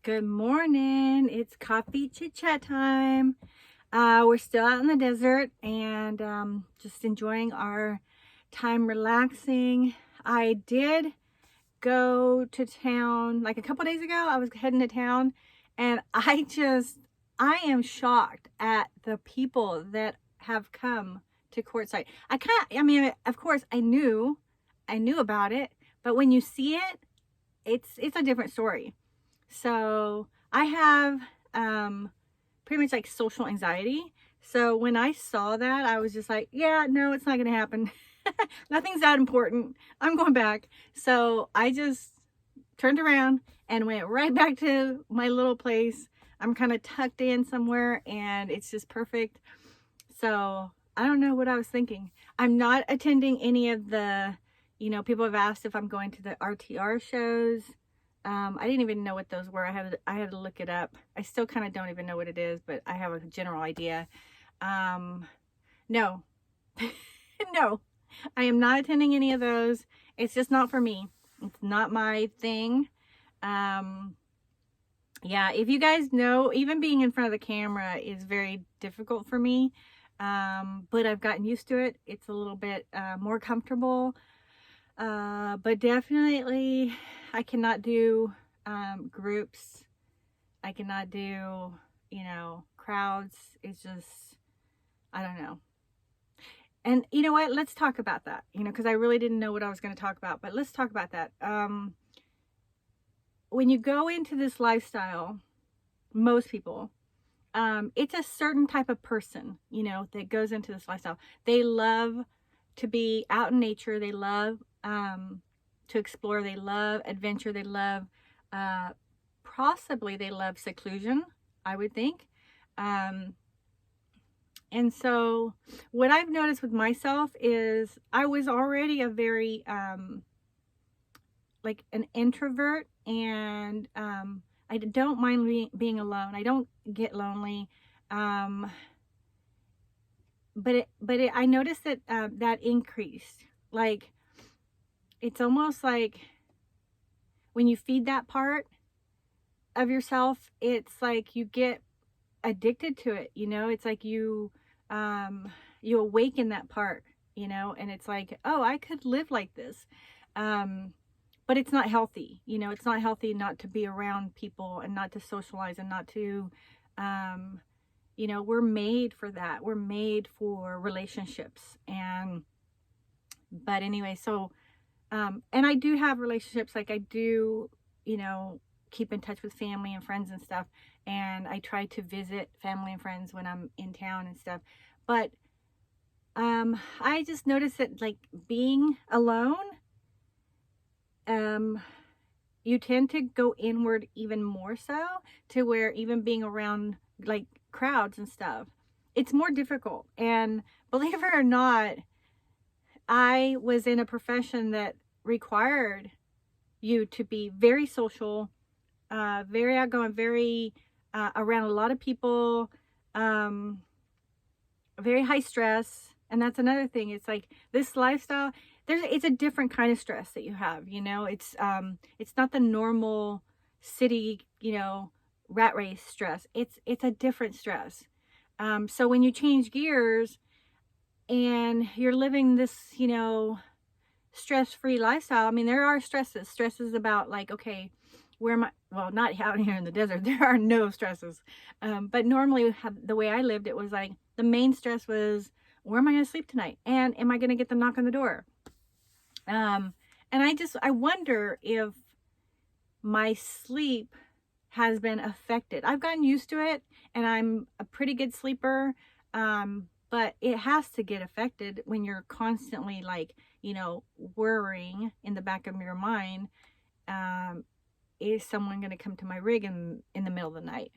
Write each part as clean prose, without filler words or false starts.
Good morning. It's coffee chit chat time. We're still out in the desert and just enjoying our time relaxing. I did go to town like a couple days ago. I was heading to town and I am shocked at the people that have come to Quartzsite. Of course I knew about it, but when you see it, it's a different story. So I have pretty much like social anxiety. So when I saw that, I was just like, yeah, no, it's not going to happen. Nothing's that important. I'm going back. So I just turned around and went right back to my little place. I'm kind of tucked in somewhere and it's just perfect. So I don't know what I was thinking. I'm not attending any of the, people have asked if I'm going to the RTR shows. I didn't even know what those were. I had to look it up. I still kind of don't even know what it is, but I have a general idea. No, no, I am not attending any of those. It's just not for me. It's not my thing. Yeah, if you guys know, even being in front of the camera is very difficult for me. But I've gotten used to it. It's a little bit more comfortable. But definitely I cannot do groups. I cannot do, crowds. It's just, I don't know. And you know what? Let's talk about that, because I really didn't know what I was going to talk about, but let's talk about that. When you go into this lifestyle, most people, it's a certain type of person, that goes into this lifestyle. They love to be out in nature. They love to explore. They love adventure. They love possibly they love seclusion, I would think. And so what I've noticed with myself is I was already a very like an introvert, and I don't mind being alone. I don't get lonely. But I noticed that that increased. Like, it's almost like when you feed that part of yourself, it's like you get addicted to it. It's like you awaken that part, and it's like, oh, I could live like this. But it's not healthy. It's not healthy not to be around people and not to socialize and not to, we're made for that. We're made for relationships. But anyway, so, and I do have relationships. Like I do, keep in touch with family and friends and stuff. And I try to visit family and friends when I'm in town and stuff. But, I just noticed that like being alone, you tend to go inward even more so, to where even being around like crowds and stuff, it's more difficult. And believe it or not, I was in a profession that required you to be very social, very outgoing, very around a lot of people, very high stress. And that's another thing. It's like this lifestyle, it's a different kind of stress that you have, it's not the normal city, rat race stress. It's a different stress. So when you change gears and you're living this, stress-free lifestyle, there are stresses about like, okay, where am I? Well, not out here in the desert, there are no stresses. But normally the way I lived, it was like the main stress was, where am I going to sleep tonight? And am I going to get the knock on the door? And I wonder if my sleep has been affected. I've gotten used to it and I'm a pretty good sleeper. But it has to get affected when you're constantly like, worrying in the back of your mind. Is someone going to come to my rig in the middle of the night?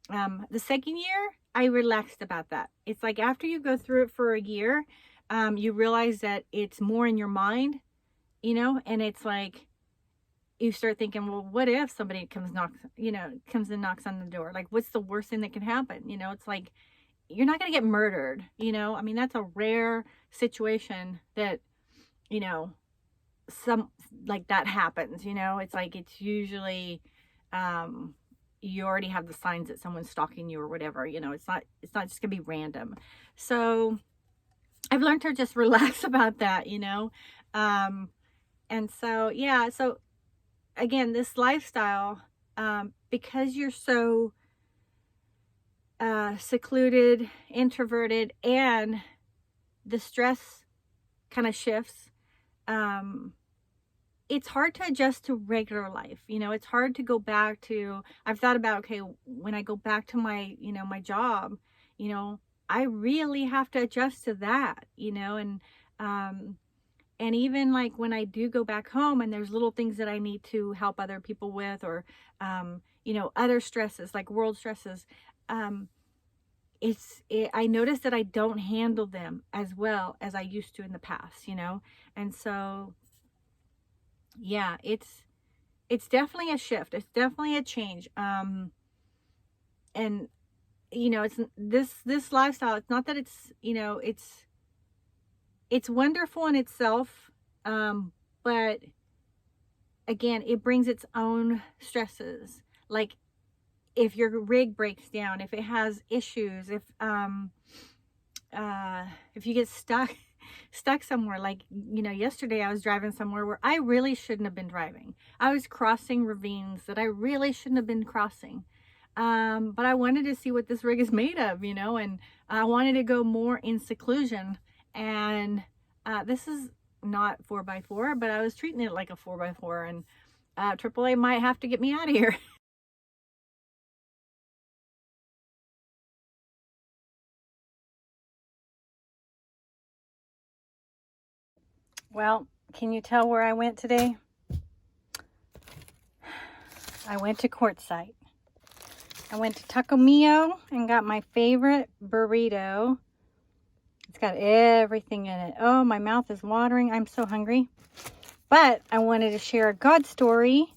The second year, I relaxed about that. It's like after you go through it for a year, you realize that it's more in your mind, and it's like you start thinking, well, what if somebody comes and knocks on the door? Like, what's the worst thing that can happen? It's like, you're not going to get murdered, that's a rare situation that, some like that happens, it's like, it's usually, you already have the signs that someone's stalking you or whatever. You know, it's not just gonna be random. So I've learned to just relax about that, you know. And so, yeah, so again, this lifestyle, because you're so secluded, introverted, and the stress kind of shifts, it's hard to adjust to regular life. You know, it's hard to go back to, I've thought about, okay, when I go back to my, you know, my job, you know, I really have to adjust to that, you know, and even like when I do go back home and there's little things that I need to help other people with, or, you know, other stresses, like world stresses, I notice that I don't handle them as well as I used to in the past, you know? And so, yeah, it's definitely a shift. It's definitely a change. And you know, it's this lifestyle, it's not that it's, you know, it's wonderful in itself. But again, it brings its own stresses. Like if your rig breaks down, if it has issues, if you get stuck somewhere, like, you know, yesterday I was driving somewhere where I really shouldn't have been driving. I was crossing ravines that I really shouldn't have been crossing. But I wanted to see what this rig is made of, you know, and I wanted to go more in seclusion. And this is not 4x4, but I was treating it like a 4x4, and AAA might have to get me out of here. Well, can you tell where I went today? I went to Quartzsite. I went to Taco Mio and got my favorite burrito. It's got everything in it. Oh, my mouth is watering. I'm so hungry. But I wanted to share a God story.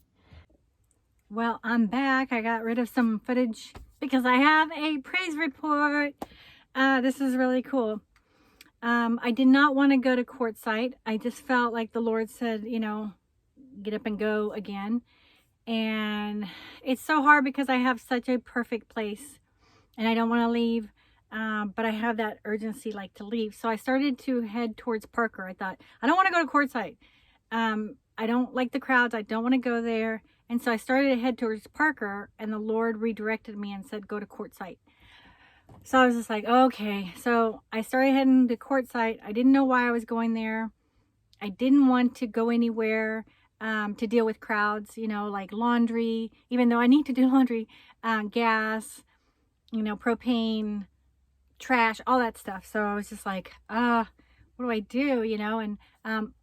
Well, I'm back. I got rid of some footage because I have a praise report. This is really cool. I did not want to go to Quartzsite. I just felt like the Lord said, you know, get up and go again. And it's so hard because I have such a perfect place and I don't want to leave. But I have that urgency like to leave. So I started to head towards Parker. I thought, I don't want to go to Quartzsite. I don't like the crowds. I don't want to go there. And so I started to head towards Parker, and the Lord redirected me and said, go to Quartzsite. So I was just like, okay. So I started heading to Quartzsite. I didn't know why I was going there. I didn't want to go anywhere to deal with crowds, you know, like laundry, even though I need to do laundry, gas, you know, propane, trash, all that stuff. So I was just like, what do I do, you know? And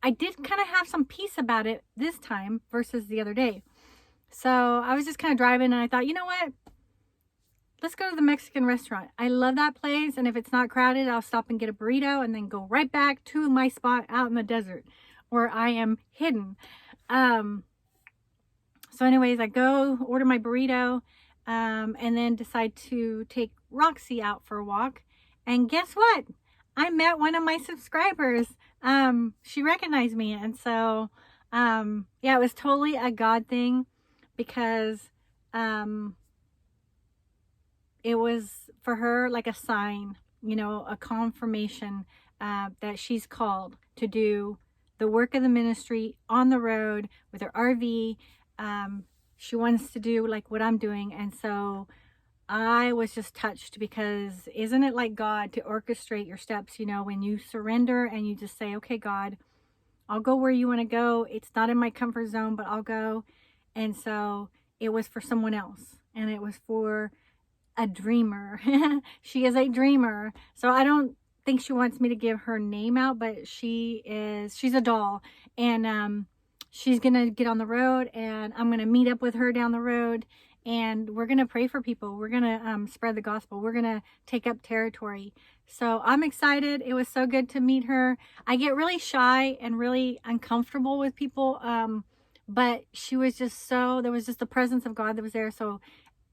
I did kind of have some peace about it this time versus the other day. So I was just kind of driving and I thought, you know what? Let's go to the Mexican restaurant. I love that place. And if it's not crowded, I'll stop and get a burrito and then go right back to my spot out in the desert where I am hidden. So anyways, I go order my burrito and then decide to take Roxy out for a walk. And guess what? I met one of my subscribers. She recognized me. And so, yeah, it was totally a God thing because it was for her like a sign, you know, a confirmation that she's called to do the work of the ministry on the road with her RV. She wants to do like what I'm doing. And so I was just touched because isn't it like God to orchestrate your steps, you know, when you surrender and you just say, okay, God, I'll go where you want to go. It's not in my comfort zone, but I'll go. And so it was for someone else, and it was for a dreamer. She is a dreamer. So I don't think she wants me to give her name out, but she's a doll, and she's going to get on the road, and I'm going to meet up with her down the road, and we're going to pray for people. We're going to spread the gospel. We're going to take up territory. So I'm excited. It was so good to meet her. I get really shy and really uncomfortable with people. But she was just there was just the presence of God that was there. So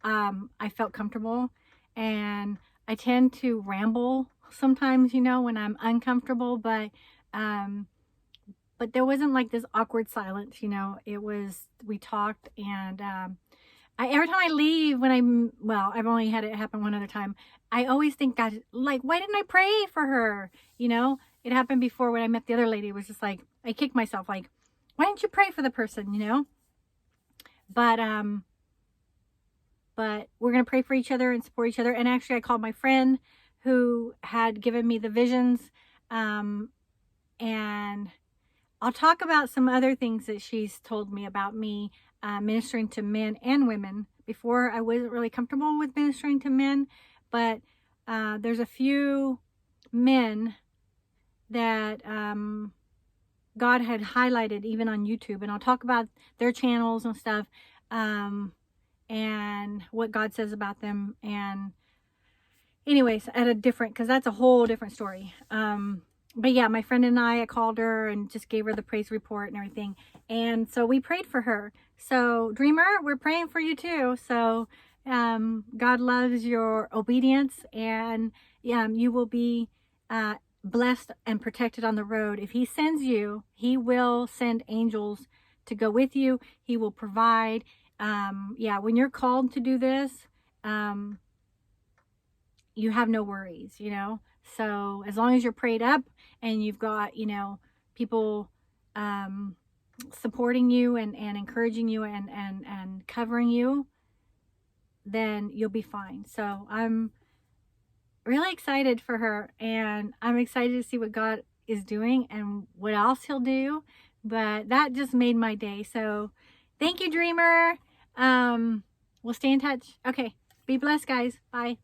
I felt comfortable, and I tend to ramble sometimes, you know, when I'm uncomfortable, but there wasn't like this awkward silence, you know. It was, we talked, and every time I leave, well, I've only had it happen one other time. I always think, God, like, why didn't I pray for her? You know, it happened before when I met the other lady. It was just like, I kicked myself, like, why didn't you pray for the person, you know? But we're going to pray for each other and support each other. And actually, I called my friend who had given me the visions. And I'll talk about some other things that she's told me about me ministering to men and women. Before, I wasn't really comfortable with ministering to men, but there's a few men that God had highlighted even on YouTube, and I'll talk about their channels and stuff, and what God says about them. And anyways, because that's a whole different story. But yeah, my friend and I called her and just gave her the praise report and everything. And so we prayed for her. So Dreamer, we're praying for you too. So God loves your obedience, and you will be blessed and protected on the road. If he sends you, he will send angels to go with you. He will provide. When you're called to do this, you have no worries, you know. So as long as you're prayed up and you've got, you know, people supporting you and encouraging you and covering you, then you'll be fine. So I'm really excited for her, and I'm excited to see what God is doing and what else he'll do. But that just made my day. So thank you, Dreamer. We'll stay in touch. Okay. Be blessed, guys. Bye.